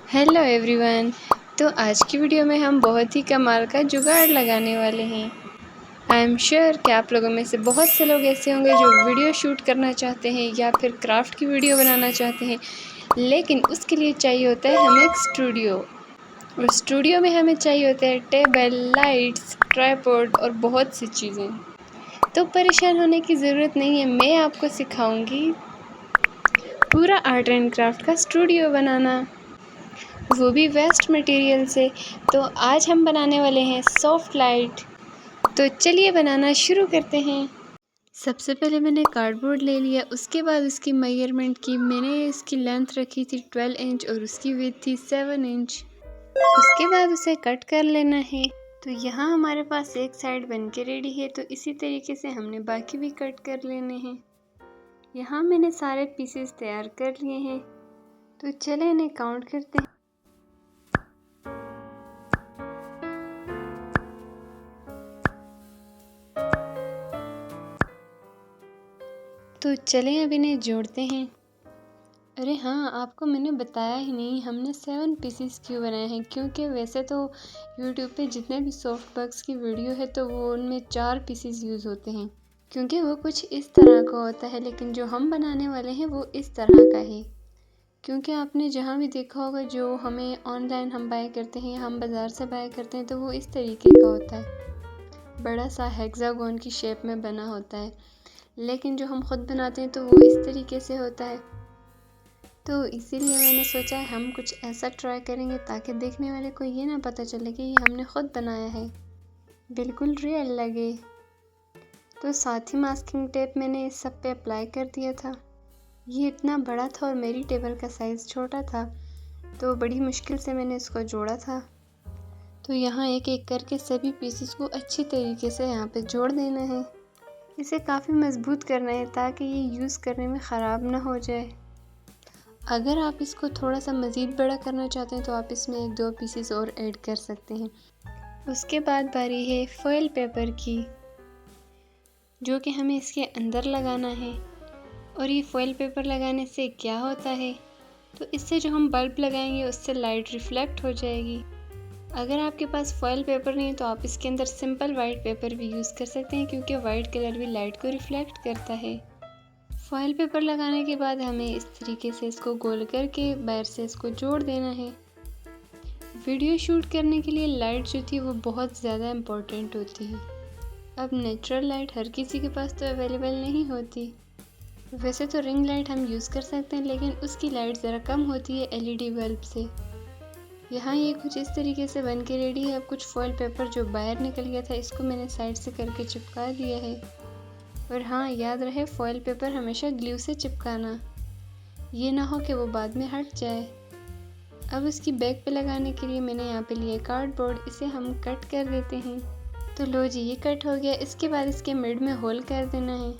Hello everyone. तो आज की वीडियो में हम बहुत ही कमाल का जुगाड़ लगाने वाले हैं। आई एम श्योर कि आप लोगों में से बहुत से लोग ऐसे होंगे जो वीडियो शूट करना चाहते हैं या फिर क्राफ्ट की वीडियो बनाना चाहते हैं, लेकिन उसके लिए चाहिए होता है हमें एक स्टूडियो। और स्टूडियो में हमें चाहिए होता है टेबल, लाइट्स, ट्राइपॉड और बहुत सी चीज़ें। तो परेशान होने की ज़रूरत नहीं है, मैं आपको सिखाऊंगी पूरा आर्ट एंड क्राफ्ट का स्टूडियो बनाना, वो भी वेस्ट मटेरियल से। तो आज हम बनाने वाले हैं सॉफ्ट लाइट। तो चलिए बनाना शुरू करते हैं। सबसे पहले मैंने कार्डबोर्ड ले लिया, उसके बाद उसकी मेजरमेंट की। मैंने इसकी लेंथ रखी थी 12 इंच और उसकी विड्थ थी 7 इंच। उसके बाद उसे कट कर लेना है। तो यहाँ हमारे पास एक साइड बन के रेडी है, तो इसी तरीके से हमने बाकी भी कट कर लेने हैं। यहाँ मैंने सारे पीसेस तैयार कर लिए हैं, तो चले इन्हें काउंट करते हैं। तो चलें अब इन्हें जोड़ते हैं। अरे हाँ, आपको मैंने बताया ही नहीं हमने 7 पीसेस क्यों बनाए हैं, क्योंकि वैसे तो यूट्यूब पे जितने भी सॉफ्ट बॉक्स की वीडियो है तो वो उनमें 4 पीसेस यूज़ होते हैं, क्योंकि वो कुछ इस तरह का होता है। लेकिन जो हम बनाने वाले हैं वो इस तरह का है, क्योंकि आपने जहाँ भी देखा होगा जो हमें ऑनलाइन हम बाय करते हैं या हम बाज़ार से बाय करते हैं तो वो इस तरीके का होता है, बड़ा सा हेक्सागोन की शेप में बना होता है। लेकिन जो हम खुद बनाते हैं तो वो इस तरीके से होता है। तो इसीलिए मैंने सोचा हम कुछ ऐसा ट्राई करेंगे ताकि देखने वाले को ये ना पता चले कि ये हमने खुद बनाया है, बिल्कुल रियल लगे। तो साथ ही मास्किंग टेप मैंने इस सब पे अप्लाई कर दिया था। ये इतना बड़ा था और मेरी टेबल का साइज़ छोटा था, तो बड़ी मुश्किल से मैंने इसको जोड़ा था। तो यहाँ एक एक करके सभी पीसेस को अच्छी तरीके से यहाँ पे जोड़ देना है। इसे काफ़ी मज़बूत करना है ताकि ये यूज़ करने में ख़राब ना हो जाए। अगर आप इसको थोड़ा सा मज़ीद बड़ा करना चाहते हैं तो आप इसमें 1-2 पीसेस और ऐड कर सकते हैं। उसके बाद बारी है फॉइल पेपर की, जो कि हमें इसके अंदर लगाना है। और ये फॉइल पेपर लगाने से क्या होता है, तो इससे जो हम बल्ब लगाएंगे उससे लाइट रिफ्लेक्ट हो जाएगी। अगर आपके पास फॉइल पेपर नहीं है तो आप इसके अंदर सिंपल वाइट पेपर भी यूज़ कर सकते हैं, क्योंकि वाइट कलर भी लाइट को रिफ्लेक्ट करता है। फॉइल पेपर लगाने के बाद हमें इस तरीके से इसको गोल करके बाहर से इसको जोड़ देना है। वीडियो शूट करने के लिए लाइट जो थी वो बहुत ज़्यादा इम्पोर्टेंट होती है। अब नेचुरल लाइट हर किसी के पास तो अवेलेबल नहीं होती। वैसे तो रिंग लाइट हम यूज़ कर सकते हैं, लेकिन उसकी लाइट ज़रा कम होती है एलईडी बल्ब से। यहाँ ये कुछ इस तरीके से बन के रेडी है। अब कुछ फॉइल पेपर जो बाहर निकल गया था इसको मैंने साइड से करके चिपका दिया है। और हाँ, याद रहे फॉइल पेपर हमेशा ग्लू से चिपकाना, ये ना हो कि वो बाद में हट जाए। अब इसकी बैक पे लगाने के लिए मैंने यहाँ पे लिया कार्डबोर्ड, इसे हम कट कर देते हैं। तो लो जी, ये कट हो गया। इसके बाद इसके मिड में होल कर देना है।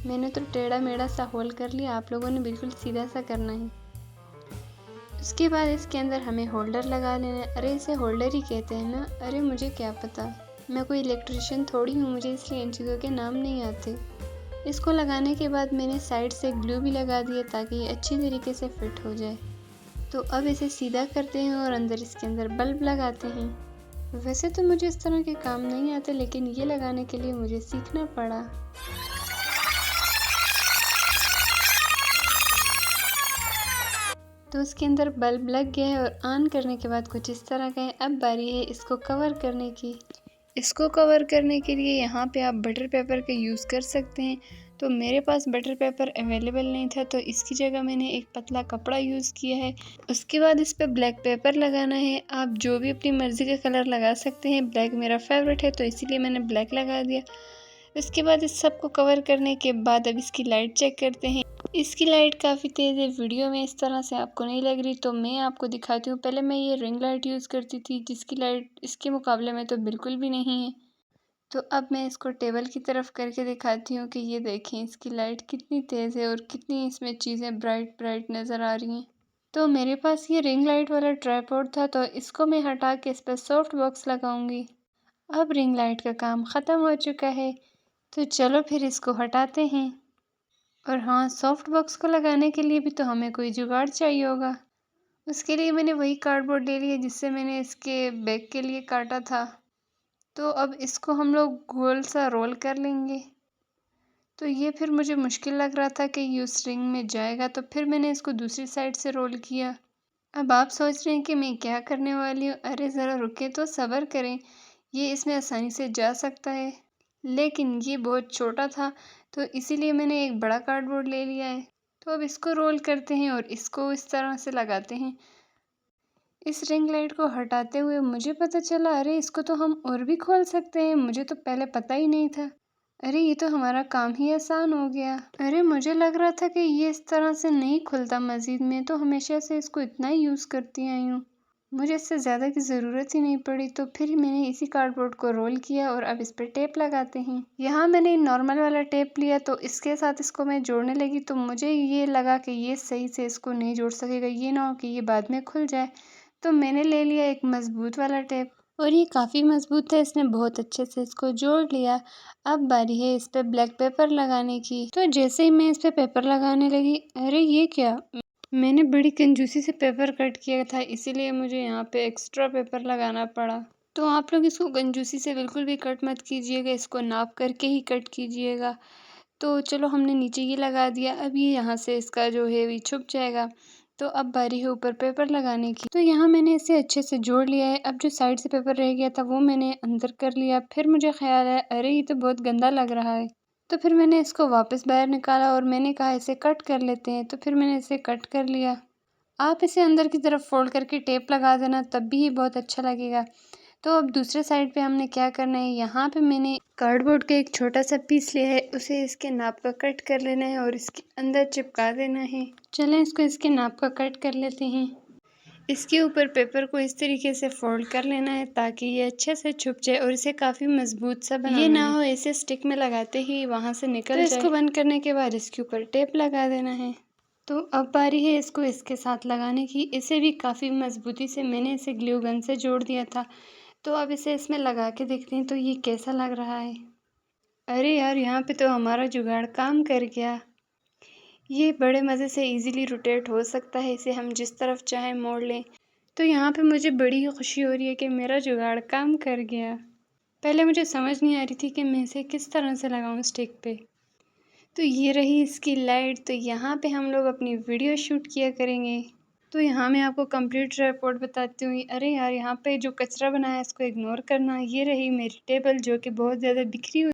मैंने तो टेढ़ा मेढ़ा सा होल कर लिया, आप लोगों ने बिल्कुल सीधा सा करना है। उसके बाद इसके अंदर हमें होल्डर लगा लेना है। अरे इसे होल्डर ही कहते हैं ना? अरे मुझे क्या पता, मैं कोई इलेक्ट्रिशियन थोड़ी हूँ, मुझे इसलिए इन चीज़ों के नाम नहीं आते। इसको लगाने के बाद मैंने साइड से ग्लू भी लगा दिया ताकि ये अच्छी तरीके से फिट हो जाए। तो अब इसे सीधा करते हैं और अंदर इसके अंदर बल्ब लगाते हैं। वैसे तो मुझे इस तरह के काम नहीं आते, लेकिन ये लगाने के लिए मुझे सीखना पड़ा। तो उसके अंदर बल्ब लग गया है और ऑन करने के बाद कुछ इस तरह का है। अब बारी है इसको कवर करने की। इसको कवर करने के लिए यहाँ पे आप बटर पेपर का यूज़ कर सकते हैं। तो मेरे पास बटर पेपर अवेलेबल नहीं था, तो इसकी जगह मैंने एक पतला कपड़ा यूज़ किया है। उसके बाद इस पर ब्लैक पेपर लगाना है। आप जो भी अपनी मर्ज़ी का कलर लगा सकते हैं, ब्लैक मेरा फेवरेट है तो इसीलिए मैंने ब्लैक लगा दिया। इसके बाद इस सब को कवर करने के बाद अब इसकी लाइट चेक करते हैं। इसकी लाइट काफ़ी तेज़ है, वीडियो में इस तरह से आपको नहीं लग रही तो मैं आपको दिखाती हूँ। पहले मैं ये रिंग लाइट यूज़ करती थी, जिसकी लाइट इसके मुकाबले में तो बिल्कुल भी नहीं है। तो अब मैं इसको टेबल की तरफ करके दिखाती हूँ कि ये देखें इसकी लाइट कितनी तेज़ है और कितनी इसमें चीज़ें ब्राइट ब्राइट नज़र आ रही हैं। तो मेरे पास ये रिंग लाइट वाला ट्राइपॉड था, तो इसको मैं हटा के इस पर सॉफ्ट बॉक्स लगाऊंगी। अब रिंग लाइट का काम ख़त्म हो चुका है, तो चलो फिर इसको हटाते हैं। और हाँ, सॉफ्ट बॉक्स को लगाने के लिए भी तो हमें कोई जुगाड़ चाहिए होगा। उसके लिए मैंने वही कार्डबोर्ड ले लिया जिससे मैंने इसके बैक के लिए काटा था। तो अब इसको हम लोग गोल सा रोल कर लेंगे। तो ये फिर मुझे मुश्किल लग रहा था कि ये उस रिंग में जाएगा, तो फिर मैंने इसको दूसरी साइड से रोल किया। अब आप सोच रहे हैं कि मैं क्या करने वाली हूँ? अरे ज़रा रुके तो सब्र करें, ये इसमें आसानी से जा सकता है। लेकिन ये बहुत छोटा था, तो इसीलिए मैंने एक बड़ा कार्डबोर्ड ले लिया है। तो अब इसको रोल करते हैं और इसको इस तरह से लगाते हैं। इस रिंग लाइट को हटाते हुए मुझे पता चला, अरे इसको तो हम और भी खोल सकते हैं, मुझे तो पहले पता ही नहीं था। अरे ये तो हमारा काम ही आसान हो गया। अरे मुझे लग रहा था कि ये इस तरह से नहीं खुलता मस्जिद में, तो हमेशा से इसको इतना ही यूज़ करती आई हूँ, मुझे इससे ज़्यादा की ज़रूरत ही नहीं पड़ी। तो फिर मैंने इसी कार्डबोर्ड को रोल किया और अब इस पर टेप लगाते हैं। यहाँ मैंने नॉर्मल वाला टेप लिया, तो इसके साथ इसको मैं जोड़ने लगी, तो मुझे ये लगा कि ये सही से इसको नहीं जोड़ सकेगा, ये ना हो कि ये बाद में खुल जाए। तो मैंने ले लिया एक मज़बूत वाला टेप और ये काफ़ी मज़बूत है, इसने बहुत अच्छे से इसको जोड़ लिया। अब बारी है इस पे ब्लैक पेपर लगाने की। तो जैसे ही मैं इस पे पेपर लगाने लगी, अरे ये क्या, मैंने बड़ी कंजूसी से पेपर कट किया था, इसीलिए मुझे यहाँ पे एक्स्ट्रा पेपर लगाना पड़ा। तो आप लोग इसको कंजूसी से बिल्कुल भी कट मत कीजिएगा, इसको नाप करके ही कट कीजिएगा। तो चलो हमने नीचे ये लगा दिया, अब ये यहाँ से इसका जो है ये छुप जाएगा। तो अब बारी है ऊपर पेपर लगाने की। तो यहाँ मैंने इसे अच्छे से जोड़ लिया है। अब जो साइड से पेपर रह गया था वो मैंने अंदर कर लिया। फिर मुझे ख्याल आया, अरे ये तो बहुत गंदा लग रहा है। तो फिर मैंने इसको वापस बाहर निकाला और मैंने कहा इसे कट कर लेते हैं। तो फिर मैंने इसे कट कर लिया। आप इसे अंदर की तरफ फोल्ड करके टेप लगा देना, तब भी ये बहुत अच्छा लगेगा। तो अब दूसरे साइड पे हमने क्या करना है, यहाँ पे मैंने कार्डबोर्ड का एक छोटा सा पीस लिया है, उसे इसके नाप का कट कर लेना है और इसके अंदर चिपका देना है। चलें इसको इसके नाप का कट कर लेते हैं। इसके ऊपर पेपर को इस तरीके से फोल्ड कर लेना है ताकि ये अच्छे से छुप जाए और इसे काफ़ी मजबूत सा बनाना है। ये ना हो इसे स्टिक में लगाते ही वहाँ से निकल जाए। तो इसको बंद करने के बाद इसके ऊपर टेप लगा देना है। तो अब बारी है इसको इसके साथ लगाने की। इसे भी काफ़ी मजबूती से मैंने इसे ग्लू गन से जोड़ दिया था। तो अब इसे इसमें लगा के देखते हैं तो ये कैसा लग रहा है। अरे यार, यहाँ पे तो हमारा जुगाड़ काम कर गया। ये बड़े मज़े से इजीली रोटेट हो सकता है, इसे हम जिस तरफ चाहें मोड़ लें। तो यहाँ पे मुझे बड़ी ही खुशी हो रही है कि मेरा जुगाड़ काम कर गया। पहले मुझे समझ नहीं आ रही थी कि मैं इसे किस तरह से लगाऊं स्टिक पे। तो ये रही इसकी लाइट। तो यहाँ पे हम लोग अपनी वीडियो शूट किया करेंगे। तो यहाँ मैं आपको कंप्लीट रिपोर्ट बताती हूँ। अरे यार, यहाँ पे जो कचरा बनाया है इसको इग्नोर करना। ये रही मेरी टेबल जो कि बहुत ज़्यादा बिखरी हुई